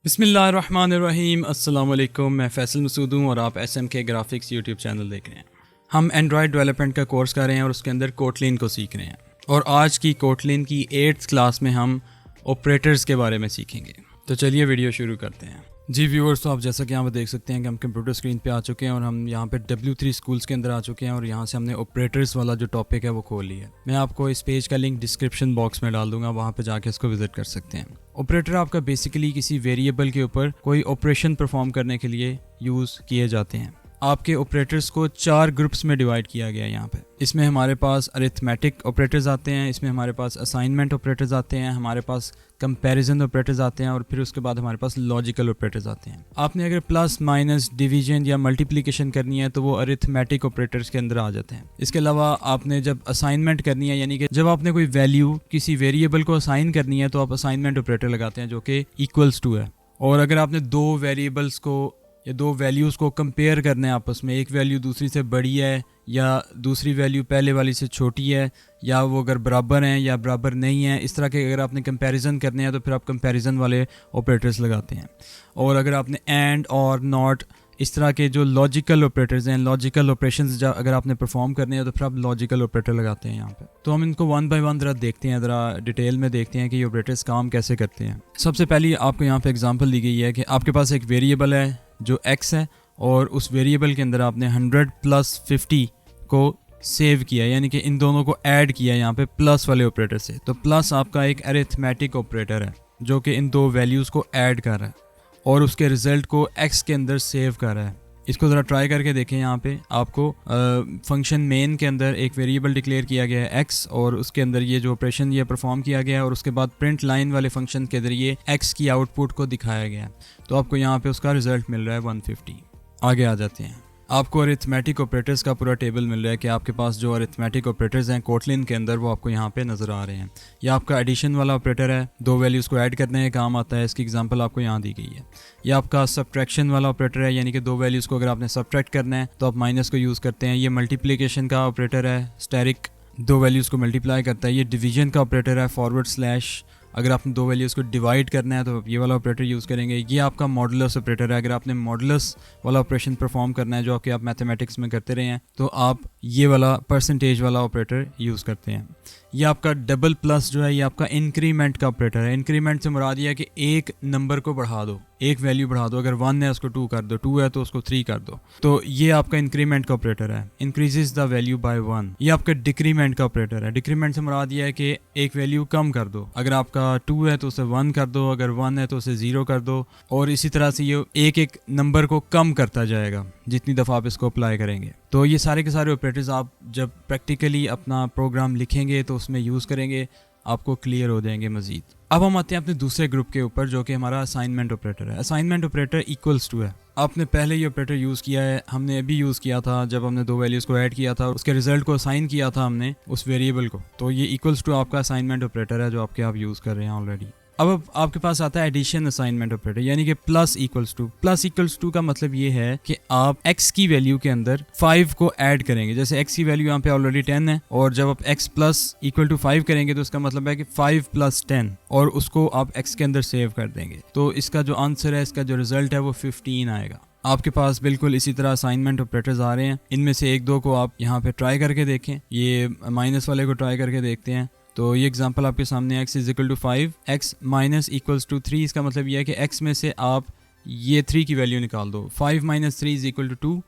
बिस्मिल्लाहिर्रहमानिर्रहीम। अस्सलाम वालेकुम। मैं फ़ैसल मसूद हूँ और आप SMK ग्राफिक्स यूट्यूब चैनल देख रहे हैं। हम एंड्रॉयड डेवलपमेंट का कोर्स कर रहे हैं और उसके अंदर कोटलिन को सीख रहे हैं। और आज की कोटलिन की 8th क्लास में हम ऑपरेटर्स के बारे में सीखेंगे। तो चलिए वीडियो शुरू करते हैं। जी व्यूअर्स, तो आप जैसा कि यहाँ पर देख सकते हैं कि हम कंप्यूटर स्क्रीन पे आ चुके हैं और हम यहाँ पे W3 स्कूल्स के अंदर आ चुके हैं और यहाँ से हमने ऑपरेटर्स वाला जो टॉपिक है वो खोल लिया है। मैं आपको इस पेज का लिंक डिस्क्रिप्शन बॉक्स में डाल दूंगा, वहाँ पे जाके इसको विजिट कर सकते हैं। ऑपरेटर आपका बेसिकली किसी वेरिएबल के ऊपर कोई ऑपरेशन परफॉर्म करने के लिए यूज़ किए जाते हैं। आपके ऑपरेटर्स को 4 ग्रुप्स में डिवाइड किया गया है यहाँ पे। इसमें हमारे पास अरिथमेटिक ऑपरेटर्स आते हैं, इसमें हमारे पास असाइनमेंट ऑपरेटर्स आते हैं, हमारे पास कंपैरिजन ऑपरेटर्स आते हैं और फिर उसके बाद हमारे पास लॉजिकल ऑपरेटर्स आते हैं। आपने अगर प्लस माइनस डिवीजन या मल्टीप्लिकेशन करनी है तो वो अरिथमेटिक ऑपरेटर्स के अंदर आ जाते हैं। इसके अलावा आपने जब असाइनमेंट करनी है, यानी कि जब आपने कोई वैल्यू किसी वेरिएबल को असाइन करनी है तो आप असाइनमेंट ऑपरेटर लगाते हैं जो कि इक्वल्स टू है। और अगर आपने दो वेरिएबल्स को या दो वैल्यूज़ को कंपेयर करना है आपस में, एक वैल्यू दूसरी से बड़ी है या दूसरी वैल्यू पहले वाली से छोटी है, या वो अगर बराबर हैं या बराबर नहीं है, इस तरह के अगर आपने कंपैरिजन करने हैं तो फिर आप कंपैरिजन वाले ऑपरेटर्स लगाते हैं। और अगर आपने एंड और नॉट इस तरह के जो लॉजिकल ऑपरेटर्स हैं, लॉजिकल ऑपरेशंस अगर आपने परफॉर्म करने हैं तो फिर आप लॉजिकल ऑपरेटर लगाते हैं यहाँ पे। तो हम इनको वन बाय वन ज़रा देखते हैं, ज़रा डिटेल में देखते हैं कि ये ऑपरेटर्स काम कैसे करते हैं। सबसे पहले आपको यहाँ पे एग्जांपल दी गई है कि आपके पास एक वेरिएबल है जो x है और उस वेरिएबल के अंदर आपने 100 प्लस 50 को सेव किया, यानी कि इन दोनों को ऐड किया यहाँ पे प्लस वाले ऑपरेटर से। तो प्लस आपका एक अरिथमेटिक ऑपरेटर है जो कि इन दो वैल्यूज़ को ऐड कर रहा है और उसके रिजल्ट को x के अंदर सेव कर रहा है। इसको ज़रा ट्राई करके देखें। यहाँ पे आपको फंक्शन मेन के अंदर एक वेरिएबल डिक्लेयर किया गया है x और उसके अंदर ये जो ऑपरेशन ये परफॉर्म किया गया है और उसके बाद प्रिंट लाइन वाले फंक्शन के ज़रिए x की आउटपुट को दिखाया गया है। तो आपको यहाँ पे उसका रिजल्ट मिल रहा है 150। आगे आ जाते हैं। आपको अरिथमेटिक ऑपरेटर्स का पूरा टेबल मिल रहा है कि आपके पास जो अरिथमेटिक ऑपरेटर्स हैं कोटलिन के अंदर वो आपको यहाँ पे नज़र आ रहे हैं। यह आपका एडिशन वाला ऑपरेटर है, दो वैल्यूज़ को ऐड करने के काम आता है। इसकी एग्जांपल आपको यहाँ दी गई है। यह आपका सब्ट्रैक्शन वाला ऑपरेटर है, यानी कि दो वैल्यूज़ को अगर आपने सब्ट्रैक्ट करना है तो आप माइनस को यूज़ करते हैं। ये मल्टीप्लिकेशन का ऑपरेटर है, स्टेरिक दो वैल्यूज़ को मल्टीप्लाई करता है। ये डिवीजन का ऑपरेटर है, फॉरवर्ड स्लैश अगर आपने दो वैल्यूज़ को डिवाइड करना है तो आप ये वाला ऑपरेटर यूज़ करेंगे। ये आपका मॉडुलस ऑपरेटर है, अगर आपने मॉडुलस वाला ऑपरेशन परफॉर्म करना है जो आप मैथमेटिक्स में करते रहे हैं तो आप ये वाला परसेंटेज वाला ऑपरेटर यूज़ करते हैं। ये आपका डबल प्लस जो है ये आपका इंक्रीमेंट का ऑपरेटर है। इंक्रीमेंट से मुराद ये है कि एक नंबर को बढ़ा दो, एक वैल्यू बढ़ा दो। अगर 1 है उसको 2 कर दो, 2 है तो उसको 3 कर दो। तो ये आपका इंक्रीमेंट का ऑपरेटर है, इंक्रीजेस द वैल्यू बाय 1। ये आपका डिक्रीमेंट का ऑपरेटर है। डिक्रीमेंट से मुराद ये है कि एक वैल्यू कम कर दो। अगर आपका 2 है तो उसे 1 कर दो, अगर 1 है तो उसे 0 कर दो। और इसी तरह से ये एक एक नंबर को कम करता जाएगा जितनी दफ़ा आप इसको अप्लाई करेंगे। तो ये सारे के सारे ऑपरेटर्स आप जब प्रैक्टिकली अपना प्रोग्राम लिखेंगे तो उसमें यूज़ करेंगे, आपको क्लियर हो जाएंगे मज़ीद। अब हम आते हैं अपने दूसरे ग्रुप के ऊपर जो कि हमारा असाइनमेंट ऑपरेटर है। असाइनमेंट ऑपरेटर इक्वल्स टू है। आपने पहले ये ऑपरेटर यूज़ किया है, हमने अभी यूज़ किया था जब हमने दो वैल्यूज़ को ऐड किया था, उसके रिजल्ट को असाइन किया था हमने उस वेरिएबल को। तो ये इक्वल्स टू आपका असाइनमेंट ऑपरेटर है जो आपके आप यूज़ कर रहे हैं ऑलरेडी। अब आपके पास आता है एडिशन असाइनमेंट ऑपरेटर, यानी कि plus equals to. Plus equals to का मतलब ये है कि आप x की वैल्यू के अंदर 5 को ऐड करेंगे। जैसे x की वैल्यू यहाँ पे ऑलरेडी 10 है और जब आप x प्लस इक्वल टू 5 करेंगे तो इसका मतलब है कि 5 प्लस 10 और उसको आप x के अंदर सेव कर देंगे। तो इसका जो आंसर है, इसका जो रिजल्ट है वो 15 आएगा। आपके पास बिल्कुल इसी तरह असाइनमेंट ऑपरेटर्स आ रहे हैं। इनमें से एक दो को आप यहाँ पे ट्राई करके देखें। ये माइनस वाले को ट्राई करके देखते हैं। तो ये एग्जांपल आपके सामने x is equal to 5, x minus equals to 3। इसका मतलब यह है कि x में से आप ये 3 की वैल्यू निकाल दो। 5 माइनस 3 इज इक्वल टू 2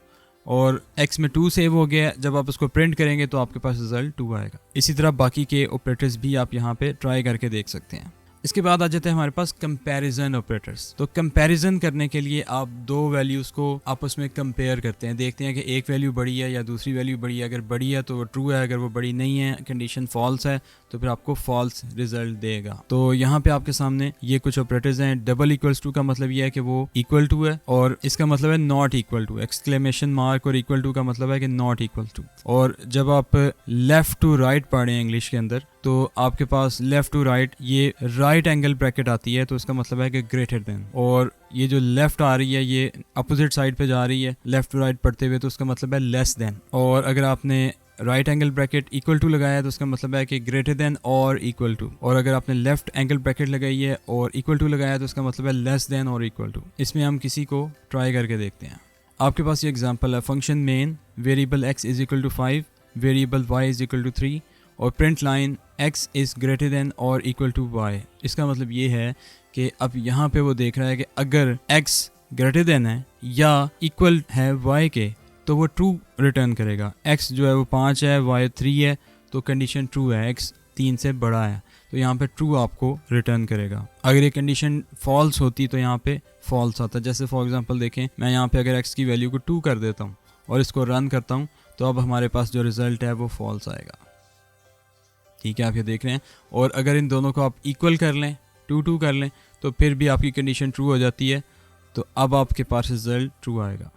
और x में 2 सेव हो गया। जब आप उसको प्रिंट करेंगे तो आपके पास रिजल्ट 2 आएगा। इसी तरह बाकी के ऑपरेटर्स भी आप यहाँ पे ट्राई करके देख सकते हैं। इसके बाद आ जाते हैं हमारे पास कंपैरिजन ऑपरेटर्स। तो कंपैरिजन करने के लिए आप दो वैल्यूज़ को आपस में कंपेयर करते हैं, देखते हैं कि एक वैल्यू बड़ी है या दूसरी वैल्यू बड़ी है। अगर बड़ी है तो वो ट्रू है, अगर वो बड़ी नहीं है, कंडीशन फॉल्स है, तो फिर आपको फॉल्स रिजल्ट देगा। तो यहाँ पे आपके सामने ये कुछ ऑपरेटर्स हैं। डबल इक्वल्स टू का मतलब ये है कि वो इक्वल टू है और इसका मतलब है not equal to. Exclamation mark और इक्वल टू का मतलब है कि नॉट इक्वल टू। और जब आप लेफ्ट टू राइट पढ़ें इंग्लिश के अंदर तो आपके पास लेफ्ट टू राइट ये राइट एंगल ब्रैकेट आती है, तो इसका मतलब है कि ग्रेटर देन। और ये जो लेफ्ट आ रही है ये अपोजिट साइड पे जा रही है लेफ्ट टू राइट पढ़ते हुए, तो उसका मतलब है लेस देन। और अगर आपने right angle bracket equal to लगाया है तो उसका मतलब है कि ग्रेटर देन और इक्वल टू, और अगर आपने लेफ्ट एंगल ब्रैकेट लगाई है और इक्वल टू लगाया है तो उसका मतलब है लेस देन और इक्वल टू। इसमें हम किसी को ट्राई करके देखते हैं। आपके पास ये एग्जांपल है, function main variable x is equal to 5, variable y is equal to 3 और print line x is greater than और इक्वल टू y। इसका मतलब ये है कि अब यहाँ पे वो देख रहा है कि अगर x ग्रेटर देन है या इक्वल है y के तो वो ट्रू रिटर्न करेगा। x जो है वो 5 है, y 3 है, तो कंडीशन ट्रू है, x 3 से बड़ा है, तो यहाँ पे ट्रू आपको रिटर्न करेगा। अगर ये कंडीशन फॉल्स होती तो यहाँ पे फॉल्स आता। जैसे फॉर एग्जांपल देखें, मैं यहाँ पे अगर x की वैल्यू को 2 कर देता हूँ और इसको रन करता हूँ तो अब हमारे पास जो रिज़ल्ट है वो फॉल्स आएगा। ठीक है, आप ये देख रहे हैं। और अगर इन दोनों को आप इक्वल कर लें, 2 कर लें, तो फिर भी आपकी कंडीशन ट्रू हो जाती है, तो अब आपके पास रिजल्ट ट्रू आएगा।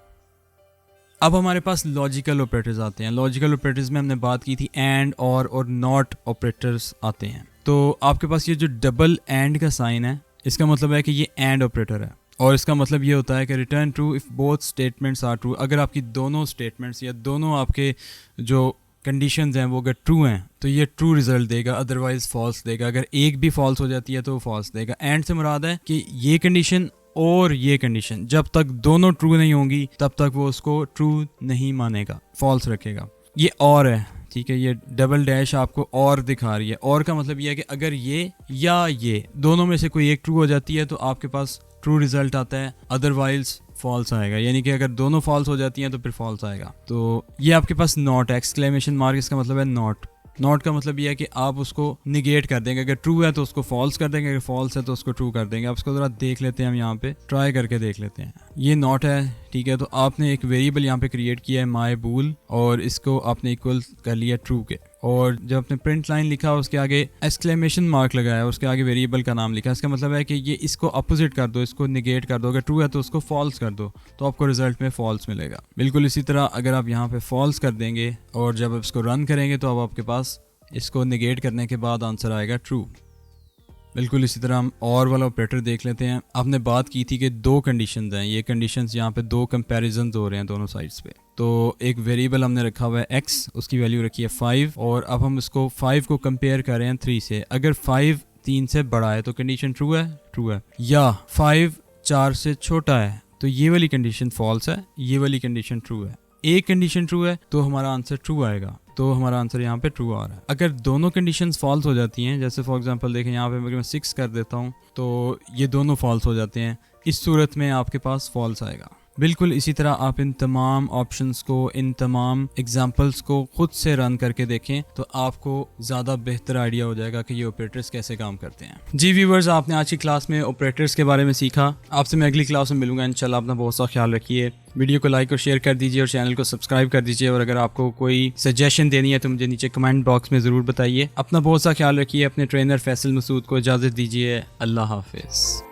अब हमारे पास लॉजिकल ऑपरेटर्स आते हैं। लॉजिकल ऑपरेटर्स में हमने बात की थी एंड और नॉट ऑपरेटर्स आते हैं। तो आपके पास ये जो डबल एंड का साइन है, इसका मतलब है कि ये एंड ऑपरेटर है, और इसका मतलब ये होता है कि return true if both statements are true. अगर आपकी दोनों स्टेटमेंट्स या दोनों आपके जो कंडीशंस हैं वो अगर ट्रू हैं तो ये ट्रू रिजल्ट देगा, अदरवाइज फॉल्स देगा। अगर एक भी फॉल्स हो जाती है तो वो फॉल्स देगा। एंड से मुराद है कि ये कंडीशन और ये कंडीशन जब तक दोनों ट्रू नहीं होंगी तब तक वो उसको ट्रू नहीं मानेगा, फॉल्स रखेगा। ये और है, ठीक है, ये डबल डैश आपको और दिखा रही है। और का मतलब ये है कि अगर ये या ये दोनों में से कोई एक ट्रू हो जाती है तो आपके पास ट्रू रिजल्ट आता है, अदरवाइज फॉल्स आएगा। यानी कि अगर दोनों फॉल्स हो जाती हैं तो फिर फॉल्स आएगा। तो ये आपके पास नॉट है, एक्सक्लेमेशन मार्क, इसका मतलब है नॉट। नॉट का मतलब ये है कि आप उसको निगेट कर देंगे। अगर ट्रू है तो उसको फॉल्स कर देंगे, अगर फॉल्स है तो उसको ट्रू कर देंगे। आप उसको ज़रा देख लेते हैं, हम यहाँ पे ट्राई करके देख लेते हैं। ये नॉट है, ठीक है। तो आपने एक वेरिएबल यहाँ पे क्रिएट किया है माई बूल, और इसको आपने इक्वल कर लिया ट्रू के, और जब आपने प्रिंट लाइन लिखा उसके आगे एक्सक्लेमेशन मार्क लगाया, उसके आगे वेरिएबल का नाम लिखा। इसका मतलब है कि ये इसको अपोजिट कर दो, इसको निगेट कर दो। अगर ट्रू है तो उसको फॉल्स कर दो, तो आपको रिजल्ट में फॉल्स मिलेगा। बिल्कुल इसी तरह अगर आप यहाँ पे फॉल्स कर देंगे और जब आप इसको रन करेंगे तो अब आपके पास इसको निगेट करने के बाद आंसर आएगा ट्रू। बिल्कुल इसी तरह हम और वाला ऑपरेटर देख लेते हैं। आपने बात की थी कि दो कंडीशंस हैं, ये कंडीशंस यहाँ पे दो कंपैरिजंस हो रहे हैं दोनों साइड्स पे। तो एक वेरिएबल हमने रखा हुआ है x, उसकी वैल्यू रखी है 5, और अब हम इसको 5 को कंपेयर कर रहे हैं 3 से। अगर 5 3 से बड़ा है तो कंडीशन ट्रू है, ट्रू है, या 5 4 से छोटा है तो ये वाली कंडीशन फॉल्स है, ये वाली कंडीशन ट्रू है। एक कंडीशन ट्रू है तो हमारा आंसर ट्रू आएगा, तो हमारा आंसर यहाँ पे ट्रू आ रहा है। अगर दोनों कंडीशंस फॉल्स हो जाती हैं, जैसे फॉर एग्जांपल देखें यहाँ पे अगर मैं 6 कर देता हूँ तो ये दोनों फॉल्स हो जाते हैं, इस सूरत में आपके पास फॉल्स आएगा। बिल्कुल इसी तरह आप इन तमाम ऑप्शंस को, इन तमाम एग्जांपल्स को खुद से रन करके देखें तो आपको ज़्यादा बेहतर आइडिया हो जाएगा कि ये ऑपरेटर्स कैसे काम करते हैं। जी व्यूवर्स, आपने आज की क्लास में ऑपरेटर्स के बारे में सीखा। आपसे मैं अगली क्लास में मिलूंगा इंशाल्लाह। अपना बहुत सा ख्याल रखिए। वीडियो को लाइक और शेयर कर दीजिए और चैनल को सब्सक्राइब कर दीजिए। और अगर आपको कोई सजेशन देनी है तो मुझे नीचे कमेंट बॉक्स में ज़रूर बताइए। अपना बहुत सा ख्याल रखिए। अपने ट्रेनर फैसल मसूद को इजाज़त दीजिए। अल्लाह हाफिज़।